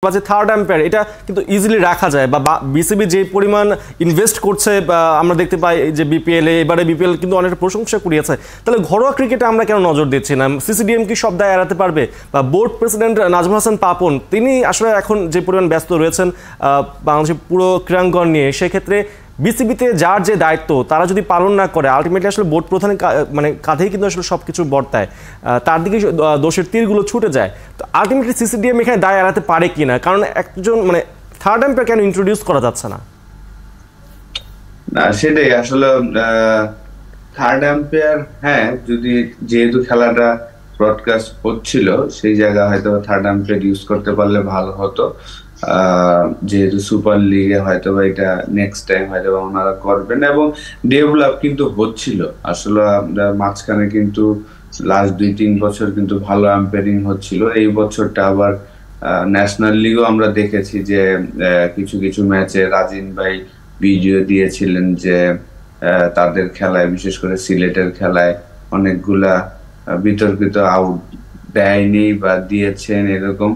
বা যে third umpire এটা কিন্তু ইজিলি রাখা যায় বা বিসিবি যে পরিমাণ ইনভেস্ট করছে আমরা দেখতে পাই যে বিপিএল এবারে বিপিএল কিন্তু অনেকটা প্রশংসা কুড়িয়েছে। তাহলে ঘরোয়া ক্রিকেটে আমরা কেন নজর দিচ্ছি না? সিসিডিএম কি সব দায় এড়াতে পারবে? বা বোর্ড প্রেসিডেন্ট নাজমুল হাসান পাপন তিনি আসলে এখন যে পরিমাণ ব্যস্ত রয়েছেন বাংলাদেশের পুরো ক্রীড়াঙ্গন নিয়ে, সেক্ষেত্রে বিসিবিতে যার যে দায়িত্ব তারা যদি পালন না করে আলটিমেটলি আসলে বোর্ড প্রধানের মানে কাঁধেই কিন্তু আসলে সব কিছু বর্তায়, তার দিকে দোষের তীরগুলো ছুটে যায়। তো আলটিমেটলি সিসিডিএম এখানে দায় এড়াতে পারে কিনা, কারণ একজন মানে থার্ড আম্পায়ার কেন ইন্ট্রোডিউস করা যাচ্ছে না? না সেটাই আসলে থার্ড আম্পায়ার, হ্যাঁ, যদি যেহেতু খেলাটা ব্রডকাস্ট হচ্ছিল সেই জায়গায় হয়তো থার্ড আম্পায়ার ইউজ করতে পারলে ভালো হতো। যেহেতু সুপার লিগে হয়তো বা এটা নেক্সট টাইম হয়তো ওনারা করবেন এবং ডেভেলপ কিন্তু হচ্ছিল আসলে। মাঝখানে কিন্তু লাস্ট 2-3 বছর কিন্তু ভালো আম্পায়ারিং হচ্ছিল। এই বছরটা আবার ন্যাশনাল লিগও আমরা দেখেছি যে কিছু কিছু ম্যাচে রাজিন ভাই ভিডিও দিয়েছিলেন যে তাদের খেলায়, বিশেষ করে সিলেটের খেলায় অনেকগুলা বিতর্কিত আউট দেয়নি বা দিয়েছেন এরকম।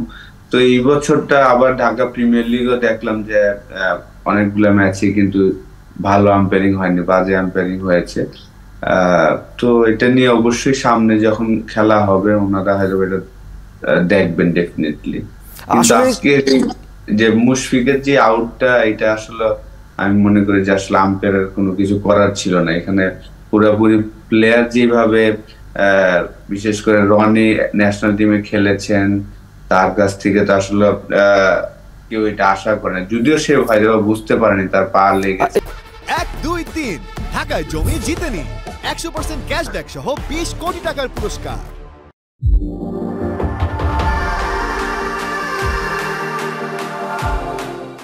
তো এই বছরটা আবার ঢাকা প্রিমিয়ার লিগও দেখলাম যে অনেকগুলা ম্যাচে কিন্তু ভালো আম্পায়ারিং হয়নি, বাজে আম্পায়ারিং হয়েছে। তো এটা নিয়ে অবশ্যই সামনে যখন খেলা হবে ওনারা হয়তো এটা দেখবেন ডেফিনেটলি। কিন্তু আজকে যে মুশফিকের যে আউটটা, এটা আসলে আমি মনে করি যে আসলে আম্পায়ারের কোনো কিছু করার ছিল না এখানে। পুরোপুরি প্লেয়ার যেভাবে বিশেষ করে রনি ন্যাশনাল টিমে খেলেছেন, তার কাছ থেকে তো আসলে কেউ এটা আশা করে না, যদিও সে হয়তো বুঝতে পারেনি তার পা লেগেছে। 1, 2, 3 ঢাকায় জমি জিতে নিন 100% ক্যাশব্যাক সহ 20 কোটি টাকার পুরস্কার।